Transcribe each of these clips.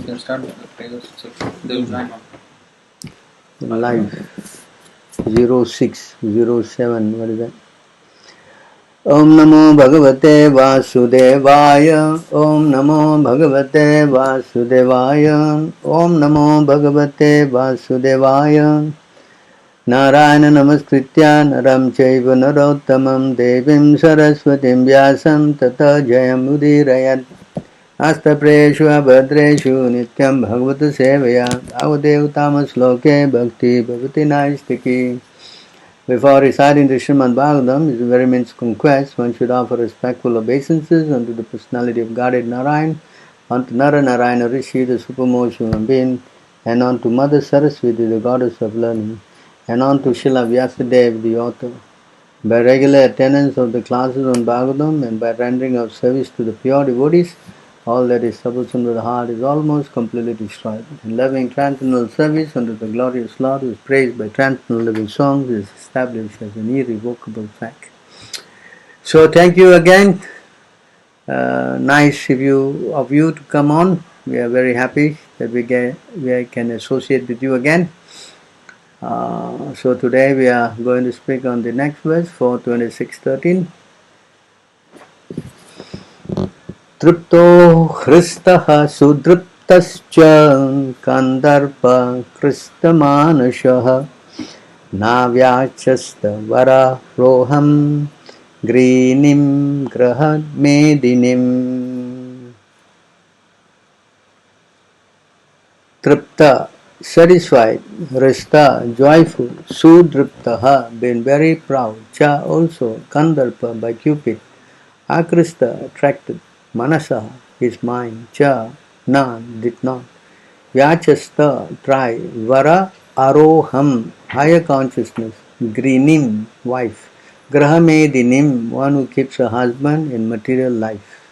can start with the prayers itself. They will join on. Live 0607, what is that? Om Namo Bhagavate Vasudevaya. Om Namo Bhagavate Vasudevaya. Om Namo Bhagavate Vasudevaya. Narayana Namaskritya Naram Chaiva Narottamam Devim Saraswatim Vyasam Tata Jayam Udirayat. Astapreshu abhadreshu nityam bhagavata sevaya avadev sloke bhakti bhavati naistiki. Before reciting the Srimad Bhagavatam, is a very immense conquest. One should offer respectful obeisances unto the personality of Godhead Narayan, unto Nara Narayana Rishi, the supermost human being, and unto Mother Saraswati, the goddess of learning, and unto Srila Vyasadeva, the author. By regular attendance of the classes on Bhagavatam and by rendering of service to the pure devotees, all that is troublesome to the heart is almost completely destroyed. And loving transcendental service unto the glorious Lord, who is praised by transcendental living songs, is established as an irrevocable fact. So thank you again. Nice of you to come on. We are very happy that we can associate with you again. So today we are going to speak on the next verse, 4:26:13. Tripto Christah Sudriptascha Kandarpa Kristamanashah Navyachasta Vara Roham Grinim Graha Medinim. Tripta, satisfied, Rista, joyful, Sudriptaha, been very proud, Cha also, Kandarpa, by Cupid, Akrista, attracted, Manasa, his mind, Cha, none, did not, Vyachasta, try, Vara, Aroham, higher consciousness, Grinim, wife, Grahamedinim, one who keeps a husband in material life.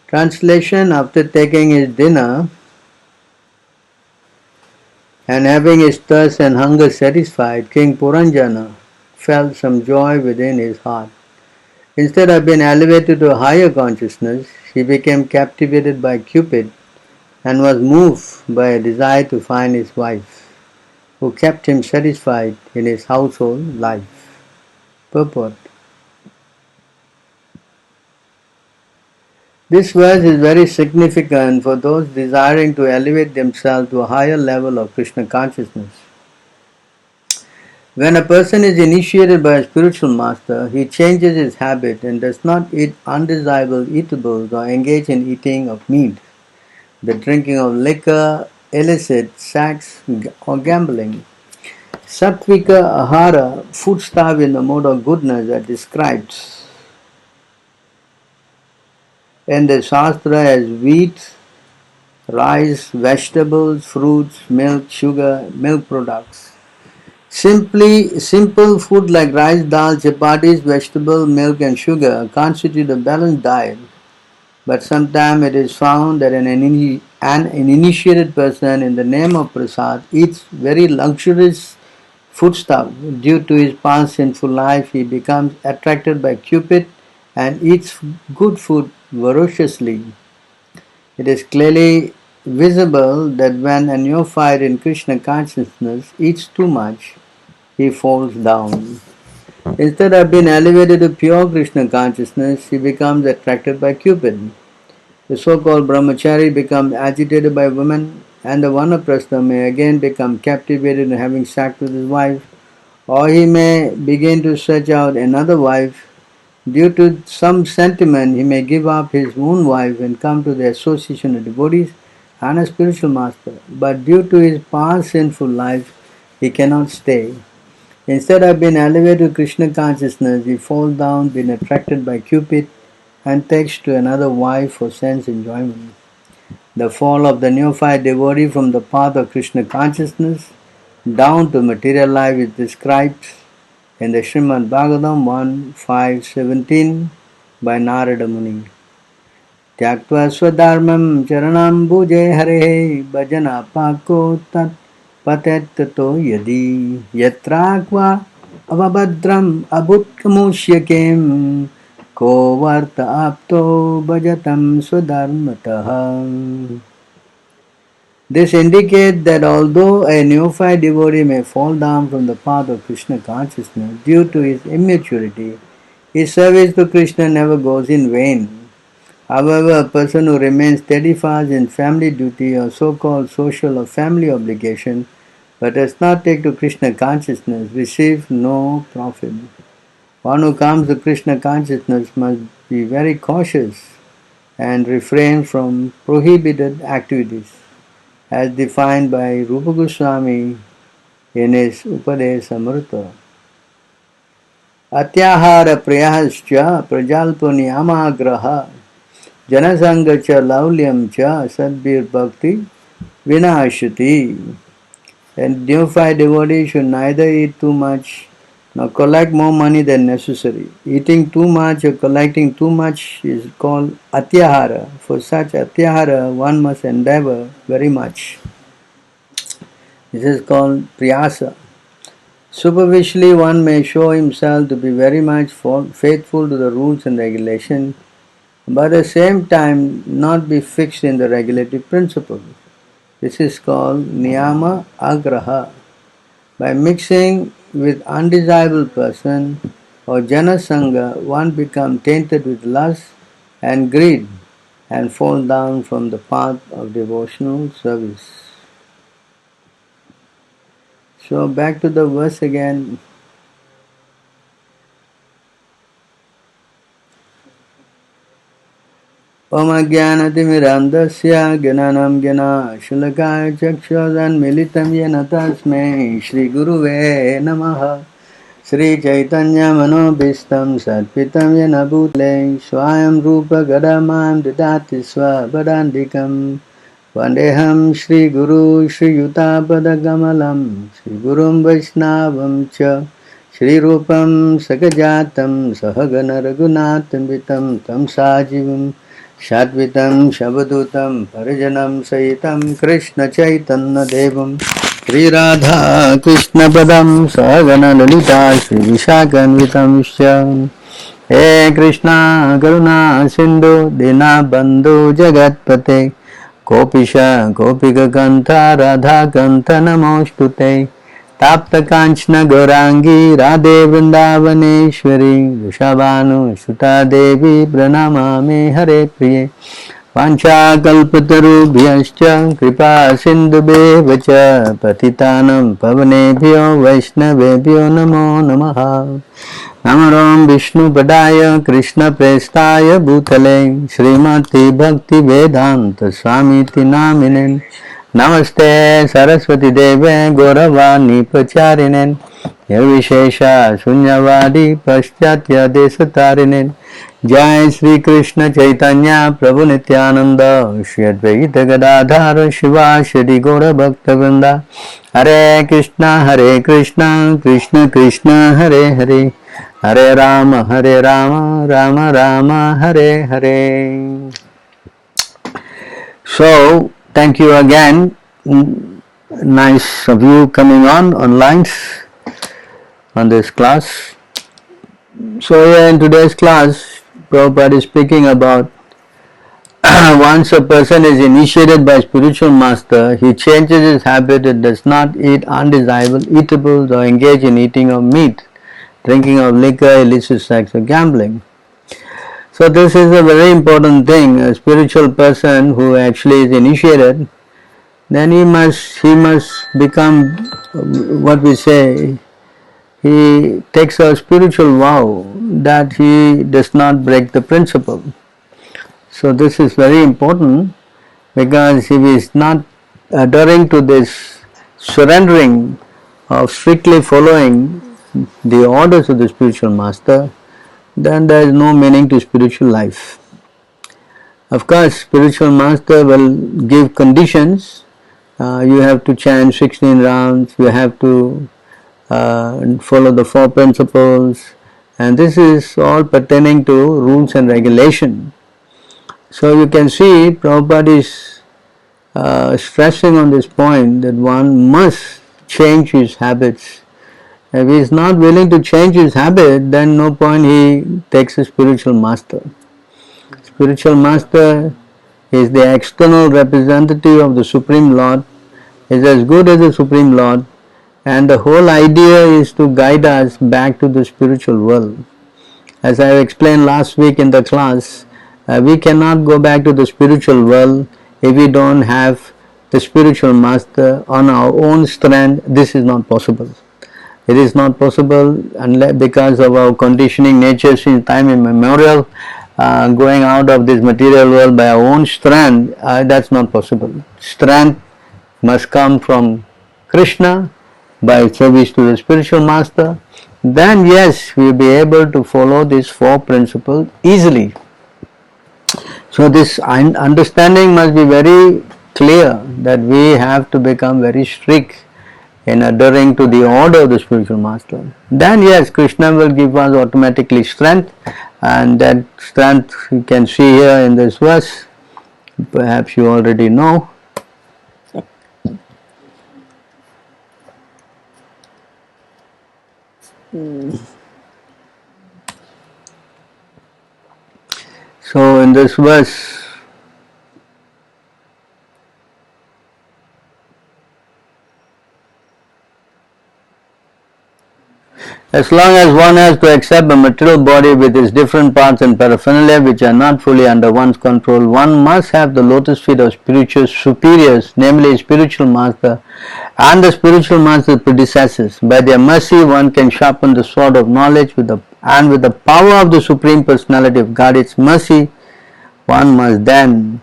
Translation: after taking his dinner and having his thirst and hunger satisfied, King Puranjana felt some joy within his heart. Instead of being elevated to a higher consciousness, he became captivated by Cupid and was moved by a desire to find his wife, who kept him satisfied in his household life. Purport: this verse is very significant for those desiring to elevate themselves to a higher level of Krishna consciousness. When a person is initiated by a spiritual master, he changes his habit and does not eat undesirable eatables or engage in eating of meat, the drinking of liquor, illicit sex, or gambling. Sattvika ahara, foodstuff in the mode of goodness, are described in the Shastra as wheat, rice, vegetables, fruits, milk, sugar, milk products. Simple food like rice, dal, chapatis, vegetable, milk and sugar constitute a balanced diet. But sometimes it is found that an initiated person in the name of Prasad eats very luxurious foodstuff. Due to his past sinful life, he becomes attracted by Cupid and eats good food voraciously. It is clearly visible that when a neophyte in Krishna consciousness eats too much, he falls down. Instead of being elevated to pure Krishna consciousness, he becomes attracted by Cupid. The so-called brahmachari becomes agitated by women, and the vanaprastha may again become captivated in having sex with his wife, or he may begin to search out another wife. Due to some sentiment, he may give up his own wife and come to the association of devotees and a spiritual master. But due to his past sinful life, he cannot stay. Instead of being elevated to Krishna consciousness, he falls down, being attracted by Cupid, and takes to another wife for sense enjoyment. The fall of the neophyte devotee from the path of Krishna consciousness down to material life is described in the Srimad Bhagavatam 1.5.17 by Narada Muni. Tyaktva swadharmam charanam bhuje hare bhajana pako tat patet tato yadi yatrakva avabhadram abhutkamushyakem ko varta apto bhajatam swadharmataha. This indicates that although a neophyte devotee may fall down from the path of Krishna consciousness due to his immaturity, his service to Krishna never goes in vain. However, a person who remains steadfast in family duty or so-called social or family obligation but does not take to Krishna consciousness receives no profit. One who comes to Krishna consciousness must be very cautious and refrain from prohibited activities, as defined by Rupa Goswami in his Upadesa-amrita. Atyahara priyascha prajalpo niyamagraha janasanga cha laulyam cha sadbir bhakti vinashati. And neophyte devotee should neither eat too much nor collect more money than necessary. Eating too much or collecting too much is called atyahara. For such atyahara, one must endeavor very much. This is called priyasa. Superficially, one may show himself to be very much faithful to the rules and regulations, but at the same time not be fixed in the regulative principle. This is called niyama agraha. By mixing with undesirable person or janasanga, one becomes tainted with lust and greed and fall down from the path of devotional service. So back to the verse again. Om Ajnanatimirandasya Gyananam Gyana Shulakaya Chakshodan Militam Yena Tasmai Shri Guruve Namaha Sri Chaitanya Manobhistam Satpitam Yena Bhutale Swayam Rupa Gadamam Didati Svabadandikam Vandeham Shri Guru Shri Yutapadagamalam Shri Gurum Vaishnavam Cha Shri Rupam Sagajatam Sahagana Raghunatam Vitam Tam Sajivam Shadvitam Shabdutam Parijanam Sahitam Krishna Chaitanya Devam Sri Radha Krishna Padam Sahagana Lalita Shri Vishakanvitam Shyam He Krishna Karuna Sindhu Dina Bandhu Jagatpate Kopisha Kopika Kanta Radha Kanta Namostute Tapta Kanchna Gaurangi Radhe Vrindavaneshwari Vrishabhanu Shuta Devi Pranamami Hare Priye Pancha Kalpatarubhyascha Kripa Sindhubheva Patitanam Pavanebhyo Vaishnavebhyo Namo Namaha Namaram Vishnu Padaya Krishna Prestaya Bhutale Srimati Bhakti Vedanta Swamiti Naminen Namaste Saraswati Deve Gauravani Pacharinen Nirvishesha Sunyavadi Paschatya Desatarinen Jai Sri Krishna Chaitanya Prabhu Nityananda Shri Advaita Gadadhara Shiva Shri Gaura Bhakta Vrinda Hare Krishna Krishna Krishna Hare Hare Hare Rama Rama Rama Hare Hare. So, thank you again. Nice of you coming online on this class. So here in today's class, Prabhupada is speaking about once a person is initiated by spiritual master, he changes his habit and does not eat undesirable eatables or engage in eating of meat, drinking of liquor, illicit sex or gambling. So this is a very important thing. A spiritual person who actually is initiated, then he must become what we say, he takes a spiritual vow that he does not break the principle. So this is very important, because if he is not adhering to this surrendering of strictly following the orders of the spiritual master, then there is no meaning to spiritual life. Of course, spiritual master will give conditions. You have to chant 16 rounds, you have to follow the 4 principles, and this is all pertaining to rules and regulation. So you can see Prabhupada is stressing on this point that one must change his habits If he is not willing to change his habit, then no point he takes a spiritual master. Spiritual master is the external representative of the Supreme Lord, is as good as the Supreme Lord, and the whole idea is to guide us back to the spiritual world. As I explained last week in the class, we cannot go back to the spiritual world if we don't have the spiritual master on our own strength. This is not possible. It is not possible unless because of our conditioning nature since time immemorial, going out of this material world by our own strength, that's not possible. Strength must come from Krishna by service to the spiritual master. Then yes, we will be able to follow these four principles easily. So this understanding must be very clear that we have to become very strict in adhering to the order of the spiritual master. Then yes, Krishna will give us automatically strength, and that strength you can see here in this verse. Perhaps you already know. So in this verse, as long as one has to accept a material body with its different parts and paraphernalia which are not fully under one's control, one must have the lotus feet of spiritual superiors, namely spiritual master and the spiritual master's predecessors. By their mercy, one can sharpen the sword of knowledge with the power of the Supreme Personality of God, its mercy, one must then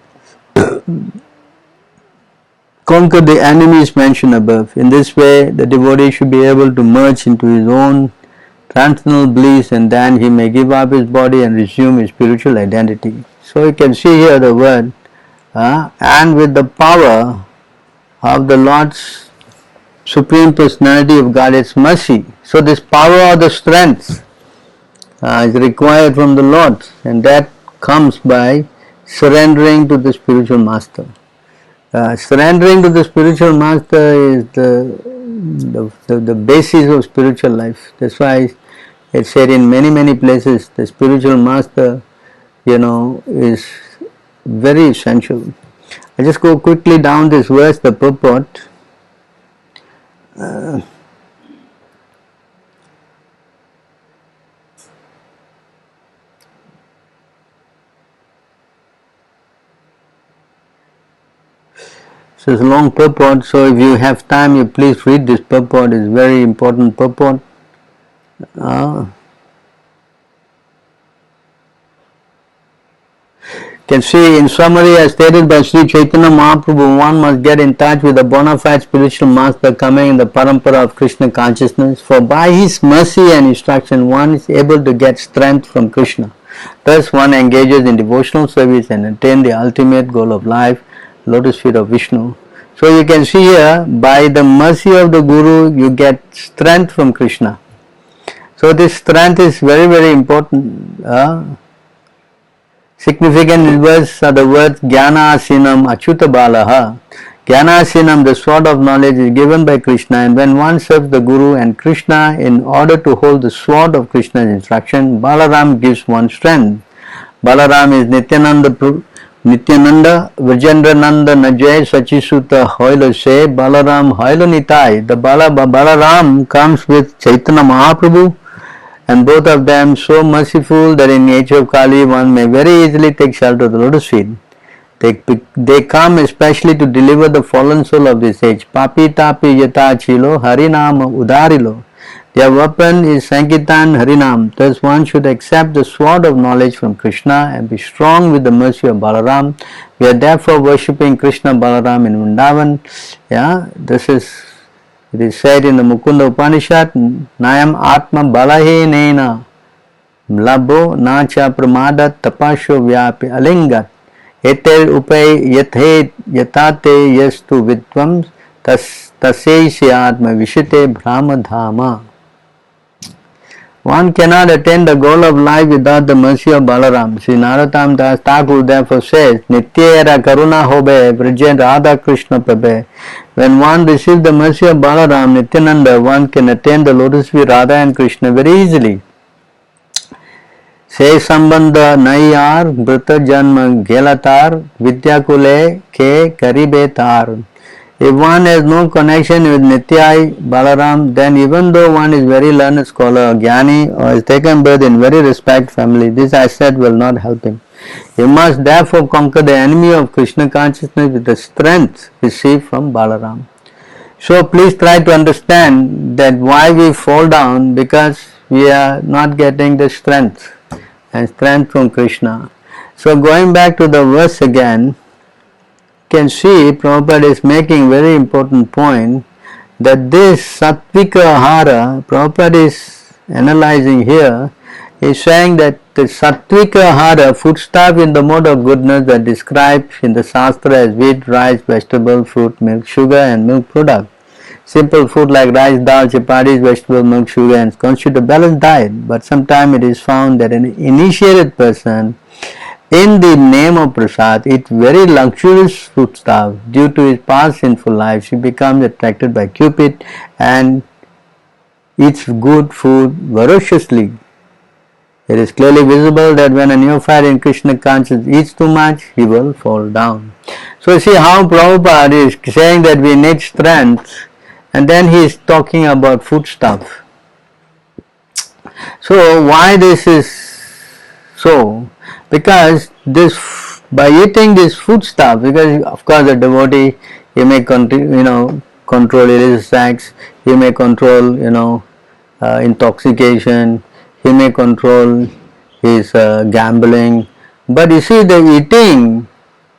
conquer the enemies mentioned above. In this way, the devotee should be able to merge into his own transcendental bliss, and then he may give up his body and resume his spiritual identity. So you can see here the word, and with the power of the Lord's Supreme Personality of God, its mercy. So this power or the strength is required from the Lord, and that comes by surrendering to the spiritual master. Surrendering to the spiritual master is the basis of spiritual life. That's why it's said in many places the spiritual master, is very essential. I just go quickly down this verse, the purport. So it's a long purport, so if you have time, you please read this purport. It's very important purport. Can see in summary, as stated by Sri Chaitanya Mahaprabhu, one must get in touch with the bona fide spiritual master coming in the parampara of Krishna consciousness, for by his mercy and instruction one is able to get strength from Krishna. Thus one engages in devotional service and attain the ultimate goal of life, lotus feet of Vishnu. So you can see here, by the mercy of the Guru, you get strength from Krishna. So this strength is very important. Significant in verse are the words Jnanasinam Achyuta Balaha. Jnanasinam, the sword of knowledge, is given by Krishna, and when one serves the Guru and Krishna in order to hold the sword of Krishna's instruction, Balaram gives one strength. Balaram is Nityananda, Vijendrananda Najay Sachisuta Hoilo Se, Balaram Hoilo Nitai. The Balaram comes with Chaitanya Mahaprabhu, and both of them so merciful that in the age of Kali one may very easily take shelter of the lotus feet. They come especially to deliver the fallen soul of this age. Papi tapi yata chilo harinam udarilo. Their weapon is Sankirtan Harinam. Thus one should accept the sword of knowledge from Krishna and be strong with the mercy of Balaram. We are therefore worshipping Krishna Balaram in Vrindavan. It is said in the Mukunda Upanishad, Nayam Atma Balahenena Labho Nacha Pramadat Tapasho Vyapi Alingat Eter Upay Yathe Yatate Yastu Vidvam Tasesya Atma Vishite Brahma Dhama. One cannot attain the goal of life without the mercy of Balaram. Sri Narottam Das Thakur therefore says, Nityera Karuna Hobe Vrajen Radha Krishna Prabhe. When one receives the mercy of Balaram, Nityananda, one can attain the lotus feet Radha and Krishna very easily. Se Sambandha Naiyar Brita Janma Gelatar Vidyakule Ke Karibetar. If one has no connection with Nityai, Balaram, then even though one is very learned scholar, Jnani, or has taken birth in very respected family, this I said will not help him. He must therefore conquer the enemy of Krishna consciousness with the strength received from Balaram. So please try to understand that why we fall down, because we are not getting the strength, and strength from Krishna. So going back to the verse again, can see Prabhupada is making very important point that this Sattvika Ahara, Prabhupada is analyzing here, is saying that the Sattvika Ahara, foodstuff in the mode of goodness that described in the Shastra as wheat, rice, vegetable, fruit, milk, sugar and milk product. Simple food like rice, dal, chapatis, vegetable, milk, sugar and constitute a balanced diet, but sometimes it is found that an initiated person in the name of Prasad eats very luxurious foodstuff. Due to his past sinful life, she becomes attracted by Cupid and eats good food voraciously. It is clearly visible that when a neophyte in Krishna consciousness eats too much, he will fall down. So see how Prabhupada is saying that we need strength, and then he is talking about foodstuff. So why this is so? Because this, by eating this foodstuff, because of course a devotee, he may control illicit sex, he may control intoxication, he may control his gambling, but you see the eating,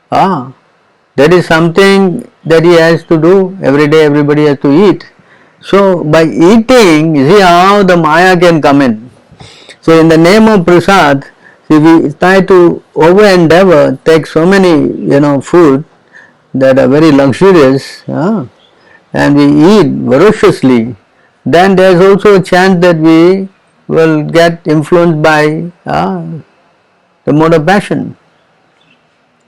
that is something that he has to do every day. Everybody has to eat. So by eating, you see how the Maya can come in. So in the name of Prasad, we try to over endeavor, take so many food that are very luxurious, and we eat voraciously, then there is also a chance that we will get influenced by the mode of passion.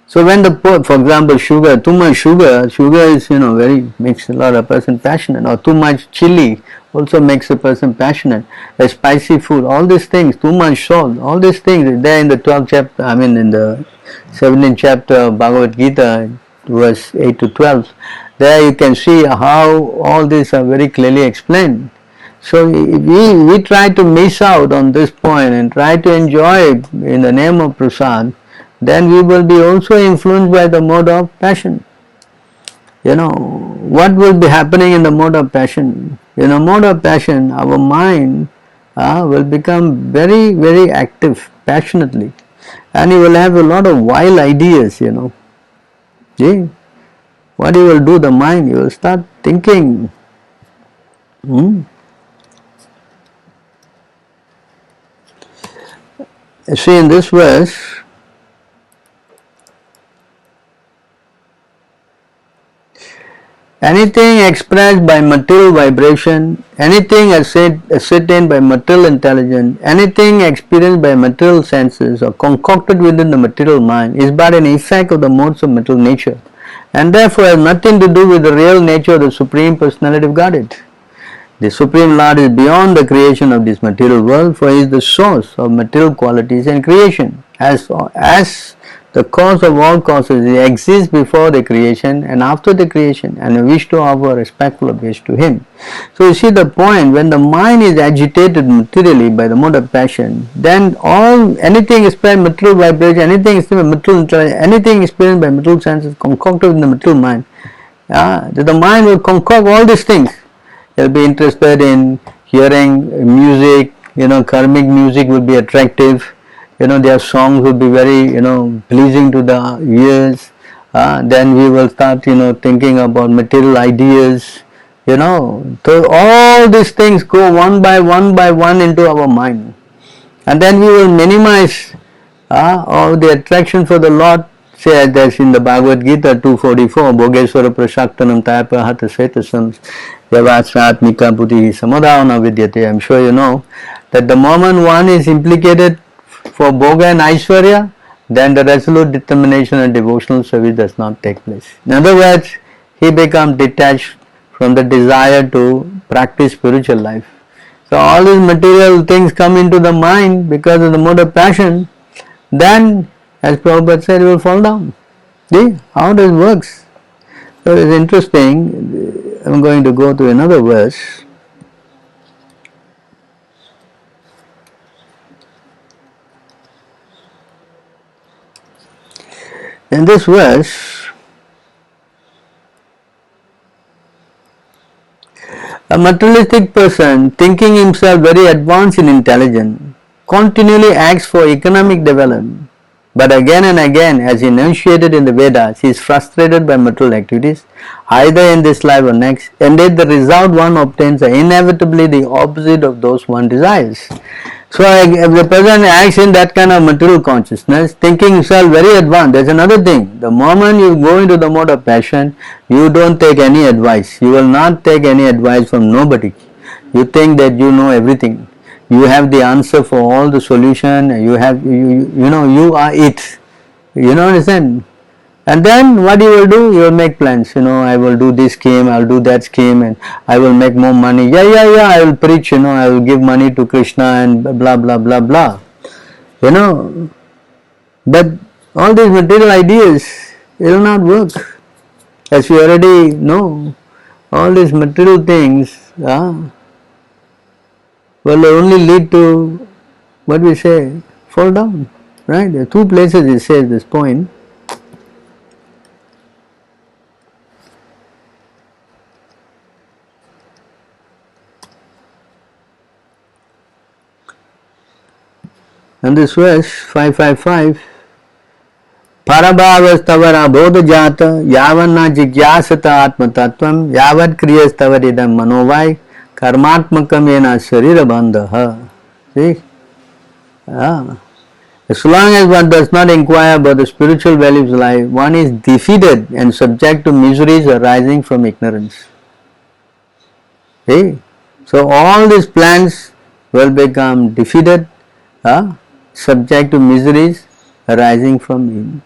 So when for example sugar, too much sugar is very, makes a lot of person passionate, or too much chili also makes a person passionate. A spicy food, all these things, too much salt, all these things, there in the 12th chapter, in the 17th chapter of Bhagavad Gita, verse 8 to 12, there you can see how all these are very clearly explained. So we try to miss out on this point and try to enjoy it in the name of Prasad, then we will be also influenced by the mode of passion. What will be happening in the mode of passion? In a mode of passion, our mind will become very, very active, passionately, and you will have a lot of wild ideas, See, what you will do, the mind, you will start thinking. See, in this verse, anything expressed by material vibration, anything ascertained by material intelligence, anything experienced by material senses or concocted within the material mind is but an effect of the modes of material nature, and therefore has nothing to do with the real nature of the Supreme Personality of Godhead. The Supreme Lord is beyond the creation of this material world, for He is the source of material qualities and creation. As the cause of all causes, He exists before the creation and after the creation, and we wish to offer respectful obedience to Him. So you see the point, when the mind is agitated materially by the mode of passion, then anything experienced by material vibration, anything experienced by material intelligence, anything experienced by material senses concocted in the material mind, the mind will concoct all these things. It will be interested in hearing music, karmic music will be attractive. Their songs will be very, pleasing to the ears. Then we will start, thinking about material ideas. So all these things go one by one into our mind, and then we will minimize all the attraction for the Lord. Say that's in the Bhagavad Gita 2:44, Bhogeswara Prashaktanam Tayapahata Setasam. Yavasratmika buddhi samadhavana vidyate. I'm sure you know that the moment one is implicated for bhoga and aishwarya, then the resolute determination and devotional service does not take place. In other words, he becomes detached from the desire to practice spiritual life. So all these material things come into the mind because of the mode of passion, then as Prabhupada said, he will fall down. See how this works. So it's interesting. I'm going to go to another verse. In this verse, a materialistic person thinking himself very advanced in intelligence continually acts for economic development, but again and again, as enunciated in the Vedas, he is frustrated by material activities either in this life or next, and yet the result one obtains are inevitably the opposite of those one desires. So if the person acts in that kind of material consciousness, thinking himself very advanced, that's another thing. The moment you go into the mode of passion, you don't take any advice. You will not take any advice from nobody. You think that you know everything. You have the answer for all the solution. You know you are it. You know, understand? And then what you will do? You will make plans. I will do this scheme, I will do that scheme, and I will make more money. Yeah, I will preach. I will give money to Krishna and blah blah blah blah. But all these material ideas, it will not work. As we already know, all these material things will only lead to what we say, fall down. Right? There are two places it says this point. And this verse 555, Parabhavastavara bodhajata yavanna jigyasata atma tattvam yavad kriyastavadidam manovai karmatmakam yena sharira bandha. See? As long as one does not inquire about the spiritual values of life, one is defeated and subject to miseries arising from ignorance. See? So all these plans will become defeated, subject to miseries arising from him.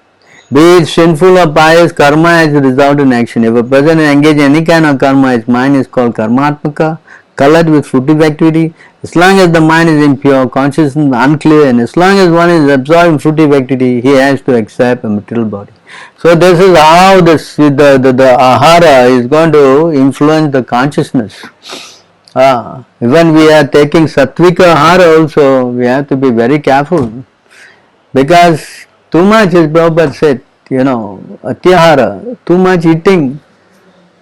Be it sinful or pious, karma as a result in action. If a person engages in any kind of karma, his mind is called karmatmaka, colored with fruitive activity. As long as the mind is impure, consciousness unclear, and as long as one is absorbed in fruitive activity, he has to accept a material body. So this is how the ahara is going to influence the consciousness. When we are taking sattvika ahara also, we have to be very careful, because too much, as Prabhupada said, atyahara, too much eating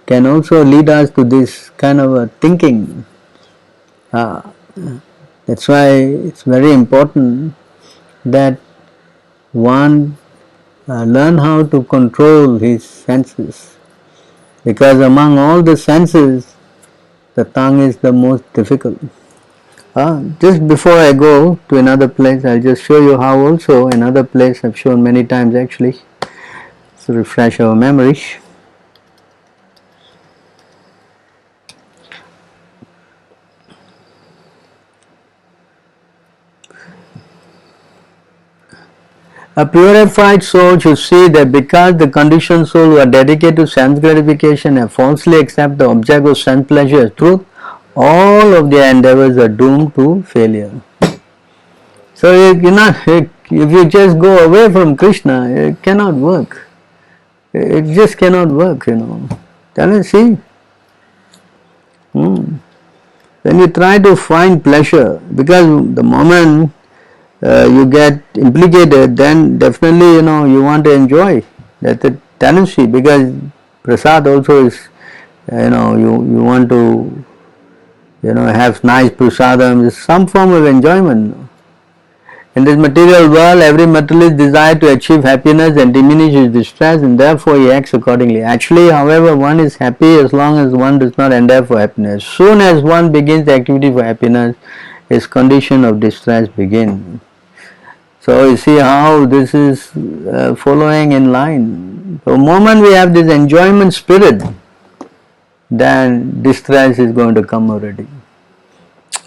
can also lead us to this kind of a thinking. That's why it's very important that one learn how to control his senses, because among all the senses, the tongue is the most difficult. Just before I go to another place, I'll just show you how also another place I've shown many times actually, to refresh our memory. A purified soul should see that because the conditioned soul who are dedicated to sense gratification and falsely accept the object of sense pleasure as truth, all of their endeavors are doomed to failure. So if you just go away from Krishna, it cannot work. It just cannot work, Can you see? When you try to find pleasure, because the moment you get implicated, then definitely you want to enjoy. That's the tendency, because prasad also is, you want to have nice prasadam, is some form of enjoyment. In this material world, every materialist desires to achieve happiness and diminish his distress, and therefore he acts accordingly. Actually, however, one is happy as long as one does not endeavor for happiness. Soon as one begins the activity for happiness, his condition of distress begins. So you see how this is following in line. The moment we have this enjoyment spirit, then distress is going to come already.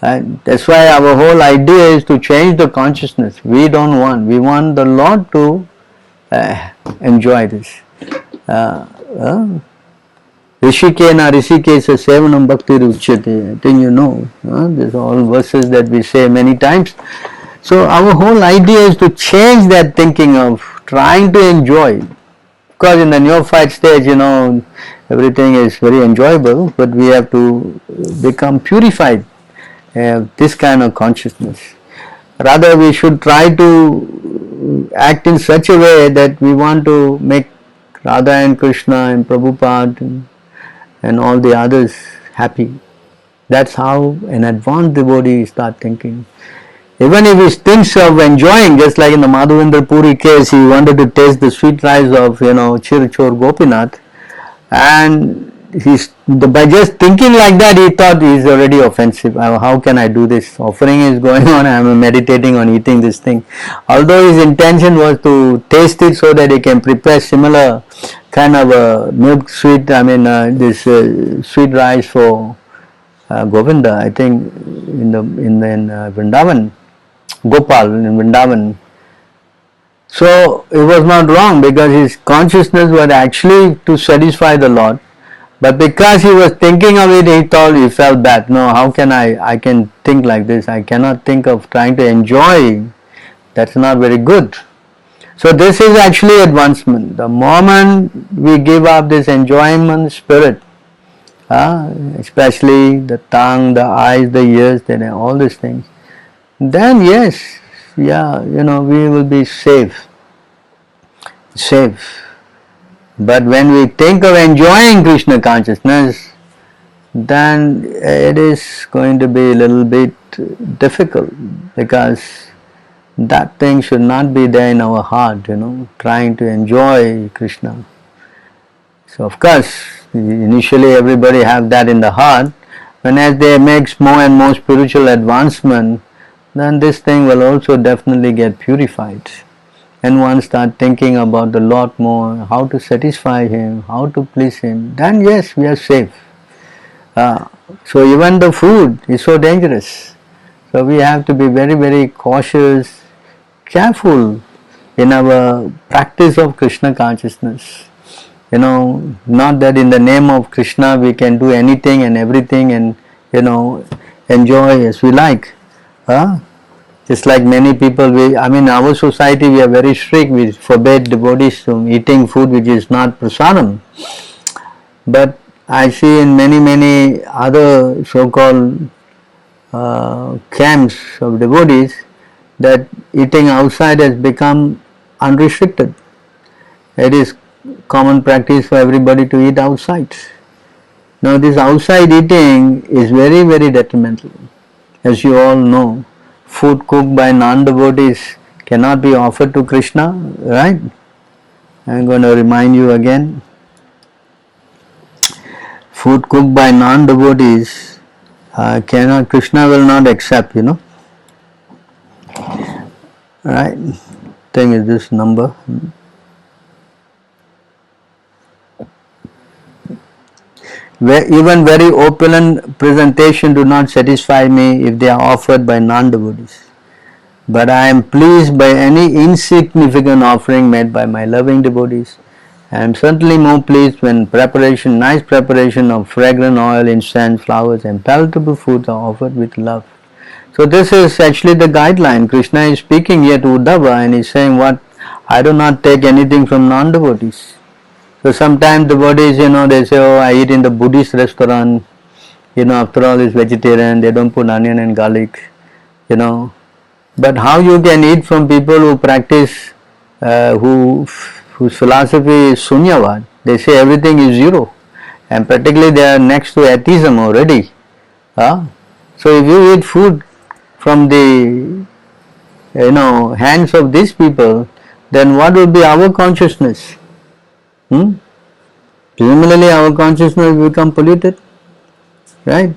And that's why our whole idea is to change the consciousness. We want the Lord to enjoy this. Rishikena Rishikesa Sevanam Bhakti Ruchyate. I think you know. These are all verses that we say many times. So our whole idea is to change that thinking of trying to enjoy. Because in the neophyte stage, everything is very enjoyable, but we have to become purified. This kind of consciousness. Rather, we should try to act in such a way that we want to make Radha and Krishna and Prabhupada and all the others happy. That's how an advanced devotee start thinking. Even if he thinks of enjoying, just like in the Madhavendra Puri case, he wanted to taste the sweet rice of Chirchor Gopinath, and by just thinking like that, he thought he is already offensive. How can I do this? Offering is going on, I am meditating on eating this thing. Although his intention was to taste it so that he can prepare similar kind of milk sweet, this sweet rice for Govinda, I think in Vrindavan, Gopal in Vrindavan. So it was not wrong because his consciousness was actually to satisfy the Lord. But because he was thinking of it, he felt bad. No, how can I can think like this? I cannot think of trying to enjoy. That's not very good. So this is actually advancement. The moment we give up this enjoyment spirit, especially the tongue, the eyes, the ears, all these things, then yes, we will be safe. But when we think of enjoying Krishna consciousness, then it is going to be a little bit difficult because that thing should not be there in our heart, trying to enjoy Krishna. So of course, initially everybody have that in the heart, and as they make more and more spiritual advancement, then this thing will also definitely get purified. And one start thinking about the Lord more, how to satisfy Him, how to please Him, then yes, we are safe. So even the food is so dangerous. So we have to be very, very cautious, careful in our practice of Krishna consciousness. Not that in the name of Krishna we can do anything and everything and, enjoy as we like. Just like many people, our society we are very strict, we forbid devotees from eating food which is not prasadam. But I see in many other so-called camps of devotees that eating outside has become unrestricted. It is common practice for everybody to eat outside. Now this outside eating is very, very detrimental. As you all know, food cooked by non-devotees cannot be offered to Krishna, right? I am going to remind you again. Food cooked by non-devotees Krishna will not accept, Right? Thing is this number. Even very opulent presentation do not satisfy me if they are offered by non-devotees. But I am pleased by any insignificant offering made by my loving devotees. I am certainly more pleased when nice preparation of fragrant oil, incense, flowers and palatable foods are offered with love. So this is actually the guideline. Krishna is speaking here to Uddhava and he is saying I do not take anything from non-devotees. So sometimes devotees, they say, I eat in the Buddhist restaurant, after all it's vegetarian, they don't put onion and garlic, But how you can eat from people who practice, whose philosophy is Sunyavad? They say everything is zero. And particularly they are next to atheism already. So if you eat food from the, hands of these people, then what will be our consciousness? Similarly, our consciousness will become polluted, right?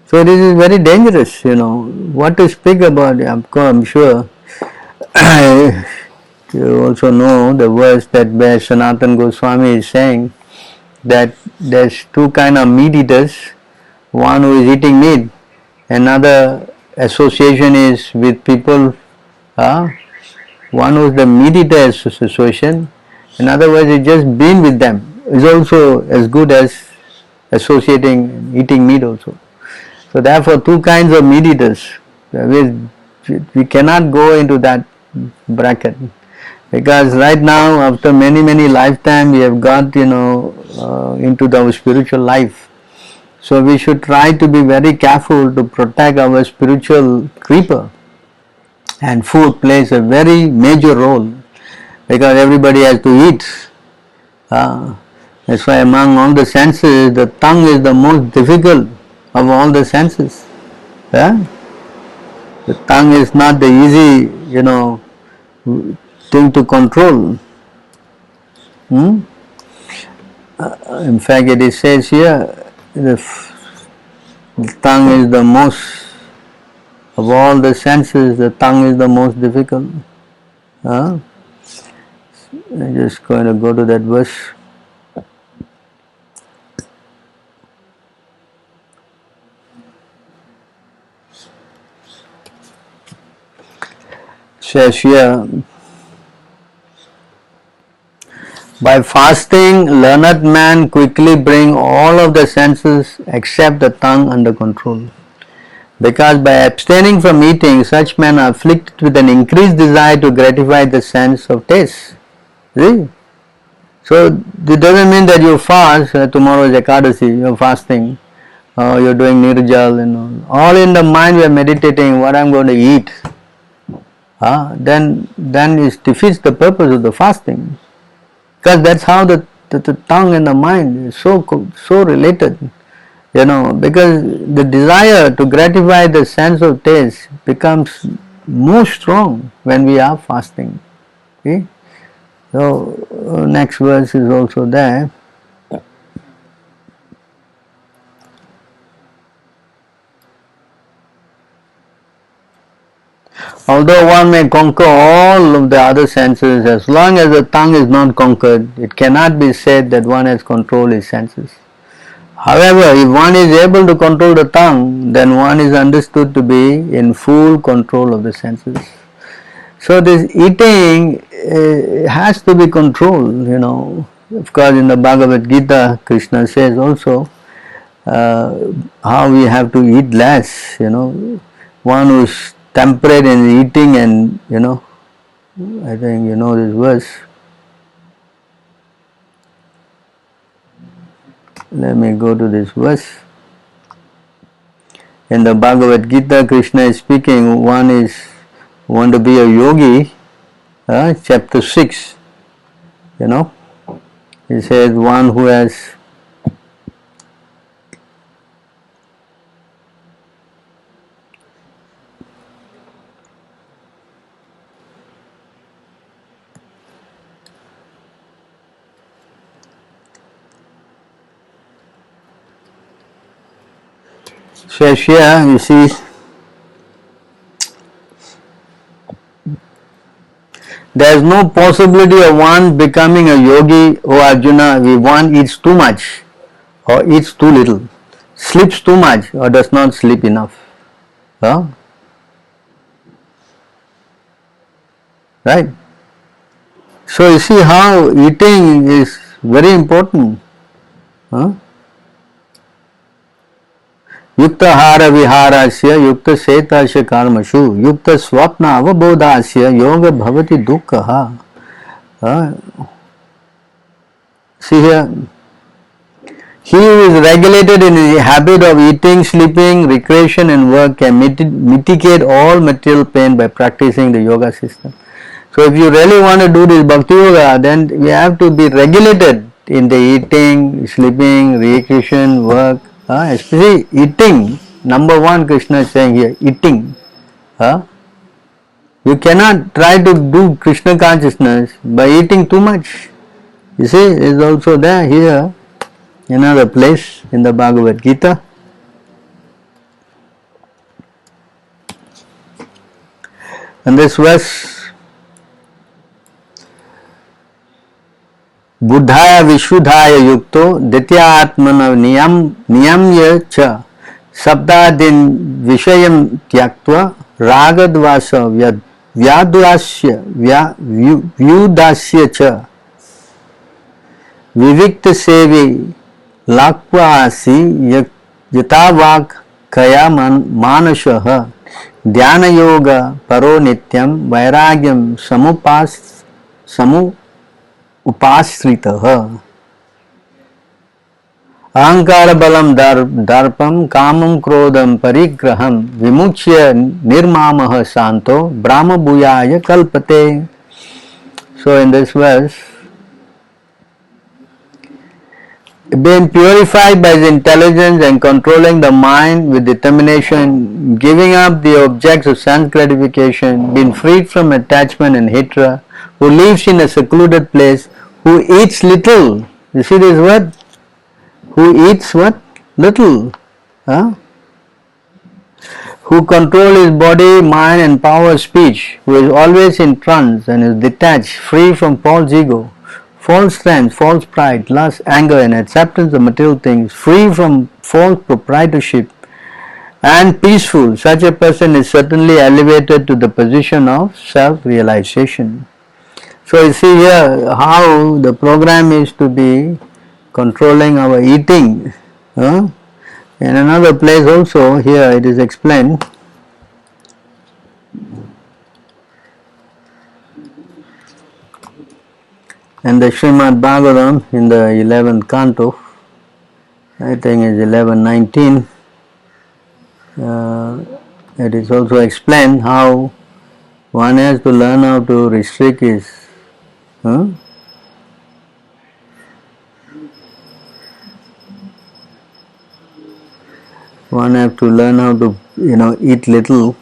So this is very dangerous, What to speak about? I'm sure you also know the verse that where Sanatana Goswami is saying that there's two kind of meat eaters, one who is eating meat, another association is with people, one who is the meat eater association, in other words, it's just being with them is also as good as associating eating meat also. So therefore two kinds of meat eaters. We cannot go into that bracket, because right now after many lifetime we have got into our spiritual life. So we should try to be very careful to protect our spiritual creeper, and food plays a very major role because everybody has to eat. That's why among all the senses, the tongue is the most difficult of all the senses. Yeah? The tongue is not the easy, thing to control. In fact, it says here, the tongue is the most, of all the senses, the tongue is the most difficult. I'm just going to go to that verse. Says here, by fasting, learned man quickly bring all of the senses except the tongue under control. Because by abstaining from eating, such men are afflicted with an increased desire to gratify the sense of taste. See? So it doesn't mean that you fast, tomorrow is Ekadasi, you're fasting, you're doing Nirjal, all in the mind we are meditating what I'm going to eat. Then it defeats the purpose of the fasting. Because that's how the tongue and the mind is so related, because the desire to gratify the sense of taste becomes more strong when we are fasting. See? So next verse is also there. Although one may conquer all of the other senses, as long as the tongue is not conquered, it cannot be said that one has controlled his senses. However, if one is able to control the tongue, then one is understood to be in full control of the senses. So this eating has to be controlled, Of course, in the Bhagavad Gita, Krishna says also how we have to eat less, One who is temperate in eating, and I think you know this verse. Let me go to this verse. In the Bhagavad Gita, Krishna is speaking, want to be a yogi, chapter 6, he says one who has says here, you see, there is no possibility of one becoming a yogi, O Arjuna, if one eats too much or eats too little, sleeps too much or does not sleep enough. Right? So you see how eating is very important. युक्तहार विहारस्य युक्त सेतस्य कर्मसु युक्त स्वप्न अवबोधस्य योग भवति दुःखः. See here, he who is regulated in the habit of eating, sleeping, recreation and work can mitigate all material pain by practicing the yoga system. So if you really want to do this bhakti yoga, then we have to be regulated in the eating, sleeping, recreation, work. Especially eating, number one Krishna is saying here, eating. You cannot try to do Krishna consciousness by eating too much. You see, it is also there here, another place in the Bhagavad Gita. And this verse, बुद्धाय विशुद्धाय युक्तो दित्यात्मन नियम्य च शब्दादीन विषयं त्यक्त्वा रागद्वास व्यादुरास्य व्युदास्य च विविक्त सेवी लाक्वासी यथावाक् कया मानसः ध्यान योग परो नित्यं वैराग्यं उपाश्रितः अहंकार बलम दर्पम कामम क्रोधम परिग्रहम विमुच्य निर्मामः शांतो ब्रह्म भूयाय कल्पते. So in this verse, being purified by the intelligence and controlling the mind with determination, giving up the objects of sense gratification, being freed from attachment and hatred, who lives in a secluded place, who eats little. You see this word? Who eats what? Little. Huh? Who control his body, mind and power of speech, who is always in trance and is detached, free from false ego, false strength, false pride, lust, anger and acceptance of material things, free from false proprietorship and peaceful. Such a person is certainly elevated to the position of self-realization. So you see here how the program is to be controlling our eating. In another place also, here it is explained. In the Srimad Bhagavatam, in the 11th canto, I think it's 11:19, it is also explained how one has to learn how to restrict his one have to learn how to eat little.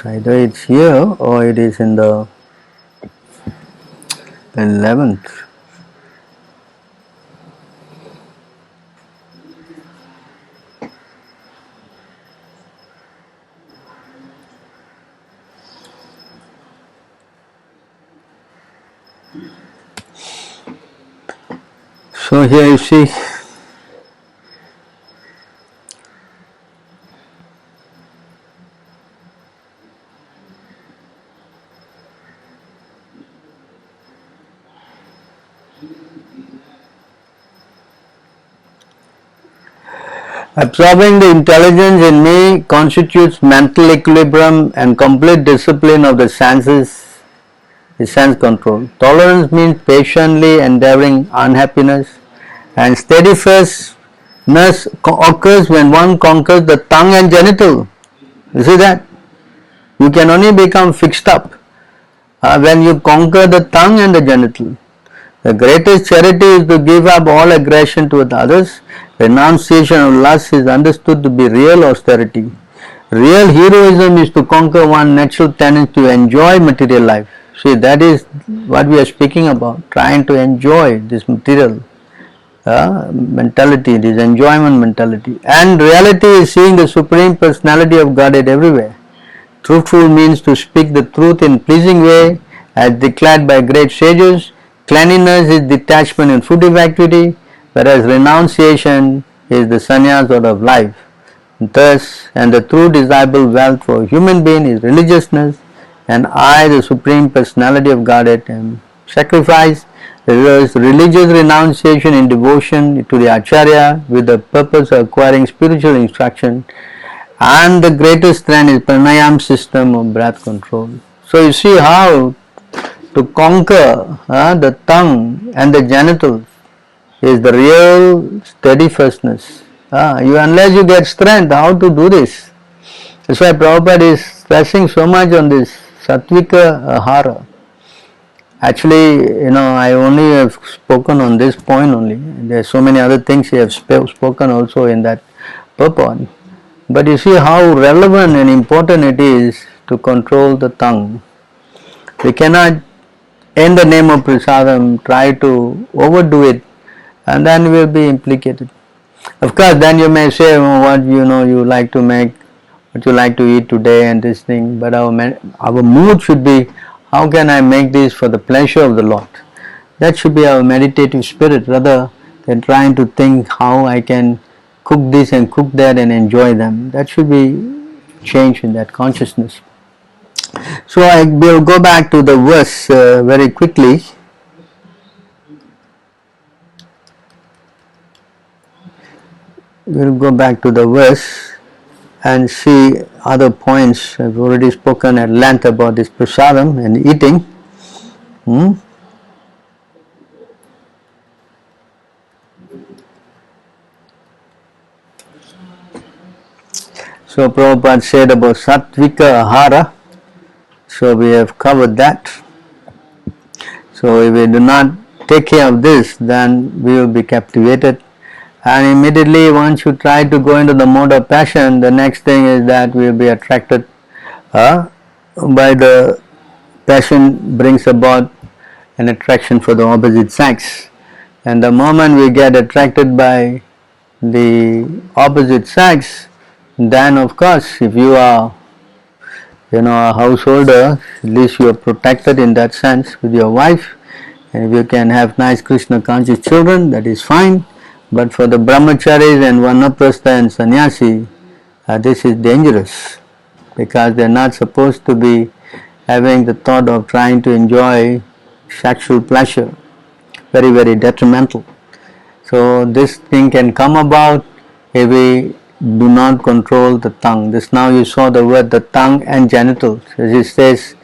Either it's here or it is in the 11th. So here you see absorbing the intelligence in me constitutes mental equilibrium and complete discipline of the senses, the sense control. Tolerance means patiently enduring unhappiness, and steadfastness occurs when one conquers the tongue and genital. You see that? You can only become fixed up when you conquer the tongue and the genital. The greatest charity is to give up all aggression toward others. Renunciation of lust is understood to be real austerity. Real heroism is to conquer one's natural tendency to enjoy material life. See, that is what we are speaking about, trying to enjoy this material mentality, this enjoyment mentality. And reality is seeing the Supreme Personality of Godhead everywhere. Truthful means to speak the truth in pleasing way, as declared by great sages. Cleanliness is detachment and fruitive activity, whereas renunciation is the sannyas out of life. Thus, and the true desirable wealth for a human being is religiousness, and I, the Supreme Personality of Godhead, am sacrifice. Religious renunciation in devotion to the Acharya with the purpose of acquiring spiritual instruction, and the greatest strength is pranayam system of breath control. So you see how to conquer the tongue and the genitals is the real steadfastness. Unless you get strength, how to do this? That's why Prabhupada is stressing so much on this sattvika ahara. Actually, I only have spoken on this point only. There are so many other things he has spoken also in that purport. But you see how relevant and important it is to control the tongue. We cannot, in the name of Prasadam, try to overdo it and then we'll be implicated. Of course, then you may say, oh, what you like to make, what you like to eat today, and this thing. But our mood should be, how can I make this for the pleasure of the Lord? That should be our meditative spirit, rather than trying to think how I can cook this and cook that and enjoy them. That should be change in that consciousness. So I will go back to the verse very quickly. We'll go back to the verse and see other points. I've already spoken at length about this prasadam and eating. So Prabhupada said about sattvika ahara. So we have covered that. So if we do not take care of this, then we will be captivated. And immediately once you try to go into the mode of passion, the next thing is that we will be attracted by the passion brings about an attraction for the opposite sex. And the moment we get attracted by the opposite sex, then of course if you are a householder, at least you are protected in that sense with your wife, and if you can have nice Krishna conscious children, that is fine. But for the brahmacharis and vanaprastha and sannyasi, this is dangerous, because they are not supposed to be having the thought of trying to enjoy sexual pleasure. Very, very detrimental. So this thing can come about if we do not control the tongue. This now you saw the word, the tongue and genitals. As it says,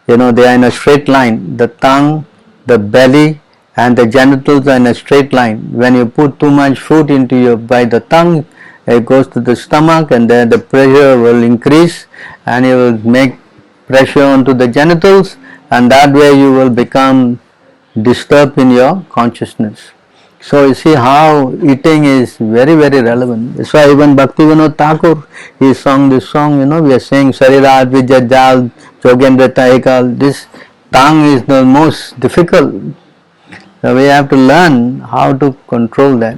they are in a straight line. The tongue, the belly, and the genitals are in a straight line. When you put too much food by the tongue, it goes to the stomach, and then the pressure will increase, and it will make pressure onto the genitals, and that way you will become disturbed in your consciousness. So you see how eating is very, very relevant. That's why even Bhaktivinoda Thakur, he sung this song, we are saying Sarirat Vijajal Jogendra Taikal. This tongue is the most difficult. So we have to learn how to control that.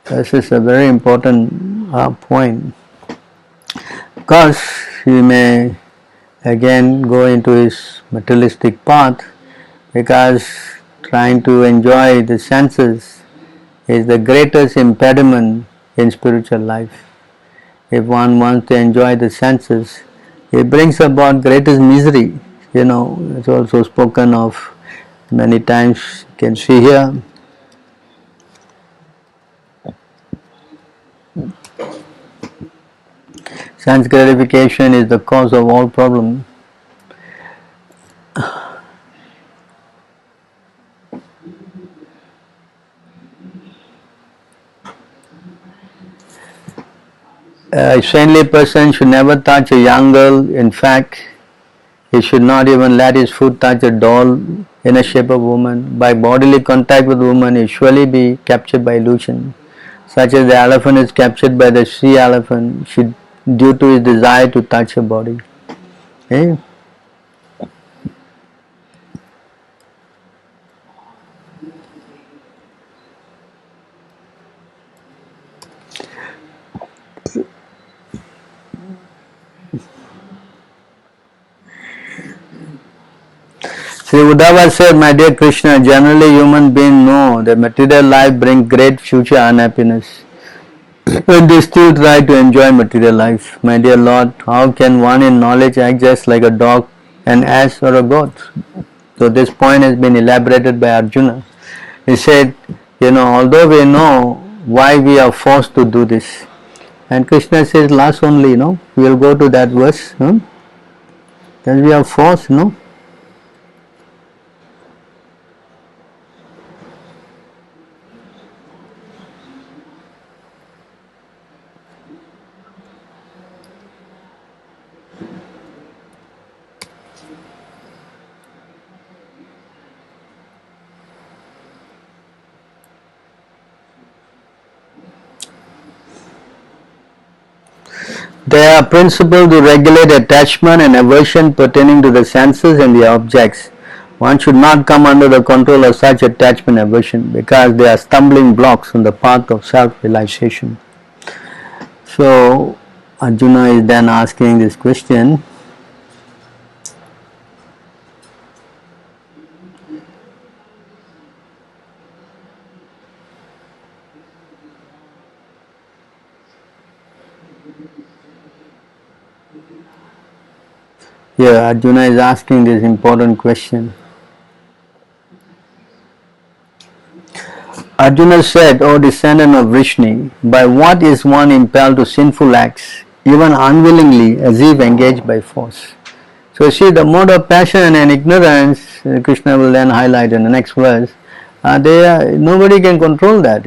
This is a very important point. Of course, he may again go into his materialistic path, because trying to enjoy the senses is the greatest impediment in spiritual life. If one wants to enjoy the senses, it brings about greatest misery. It's also spoken of many times. You can see here. Sense gratification is the cause of all problems. A saintly person should never touch a young girl. In fact, he should not even let his foot touch a doll in a shape of woman. By bodily contact with woman, he surely be captured by illusion. Such as the elephant is captured by the sea elephant, due to his desire to touch her body. Okay? Sri Uddhava said, my dear Krishna, generally human beings know that material life brings great future unhappiness, but they still try to enjoy material life. My dear Lord, how can one in knowledge act just like a dog, an ass, or a goat? So this point has been elaborated by Arjuna. He said, although we know why we are forced to do this, and Krishna says last only, we will go to that verse, that we are forced, There are principles to regulate attachment and aversion pertaining to the senses and the objects. One should not come under the control of such attachment aversion because they are stumbling blocks on the path of self-realization. So Arjuna is then asking this question. Here Arjuna is asking this important question. Arjuna said, O descendant of Vrishni, by what is one impelled to sinful acts, even unwillingly, as if engaged by force? So see, the mode of passion and ignorance, Krishna will then highlight in the next verse, nobody can control that,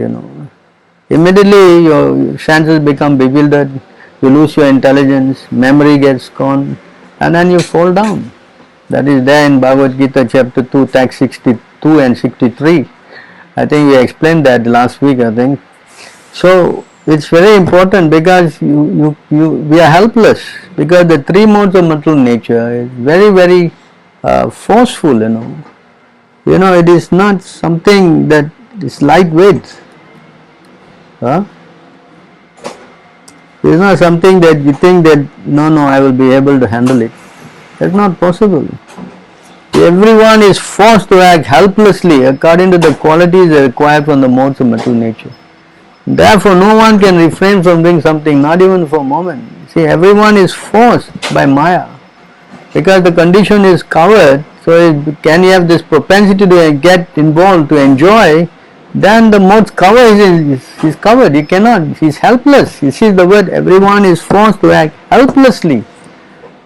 Immediately your senses become bewildered, you lose your intelligence, memory gets gone, and then you fall down. That is there in Bhagavad Gita chapter 2, text 62 and 63. I think we explained that last week, I think. So it's very important because we are helpless because the three modes of material nature is very, very forceful, it is not something that is lightweight. Huh? It is not something that you think that no, I will be able to handle it. That's not possible. Everyone is forced to act helplessly according to the qualities required from the modes of material nature. Therefore, no one can refrain from doing something, not even for a moment. See, everyone is forced by Maya because the condition is covered. So, can you have this propensity to get involved, to enjoy? Then the modes cover is covered. He cannot. He is helpless. You see the word. Everyone is forced to act helplessly.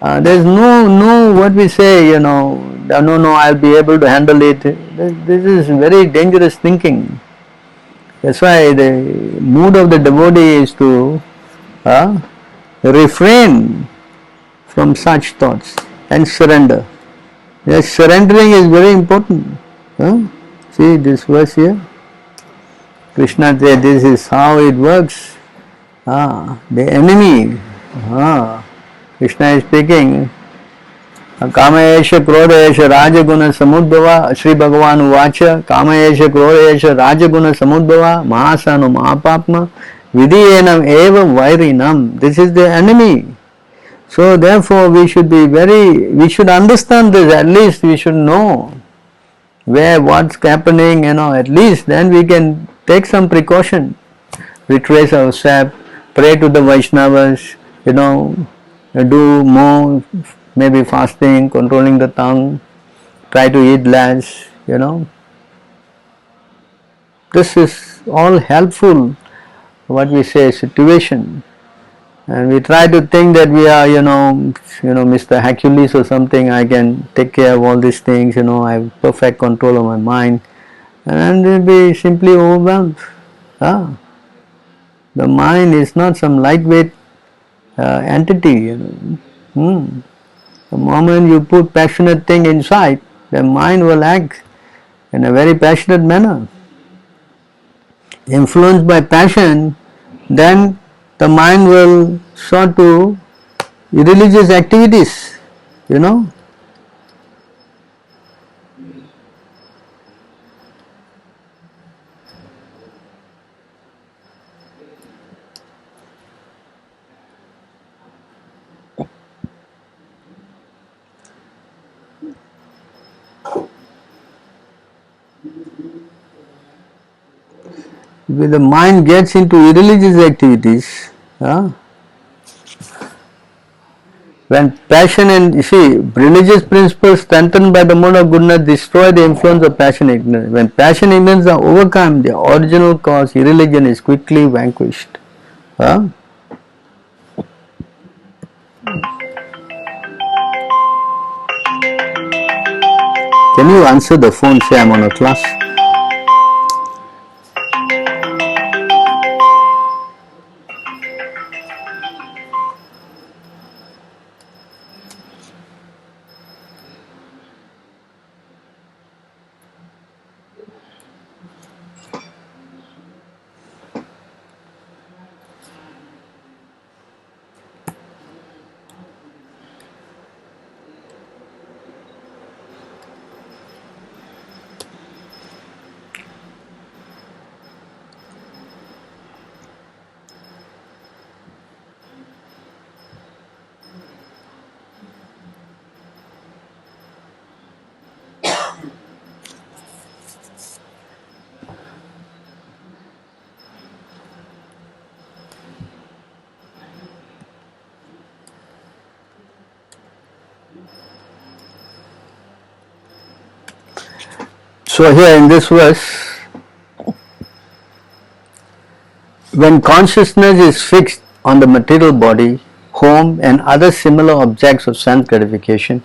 There is no what we say. No, I'll be able to handle it. This is very dangerous thinking. That's why the mood of the devotee is to refrain from such thoughts and surrender. Yes, surrendering is very important. See this verse here. Krishna said this is how it works. The enemy. Krishna is speaking. कामयेश क्रोधयेश राजगुण समुद्भवा Shri भगवान उवाच कामयेश क्रोधयेश राजगुण समुद्भवा महासानु महापाप्मा विधियेनम एव वैरिणम. This is the enemy. So therefore we should understand this. At least we should know what's happening, at least then we can take some precaution, retrace ourselves, pray to the Vaishnavas, do more, maybe fasting, controlling the tongue, try to eat less, This is all helpful, what we say, situation. And we try to think that we are, Mr. Hercules or something, I can take care of all these things, I have perfect control of my mind. And we'll be simply overwhelmed. The mind is not some lightweight entity, The moment you put passionate thing inside, the mind will act in a very passionate manner. Influenced by passion, then the mind will sort to religious activities, When the mind gets into irreligious activities, when passion and, religious principles strengthened by the mode of goodness destroy the influence of passion and ignorance. When passion and ignorance are overcome, the original cause, irreligion, is quickly vanquished. Can you answer the phone? Say I'm on a class. So here in this verse, when consciousness is fixed on the material body, home and other similar objects of sense gratification,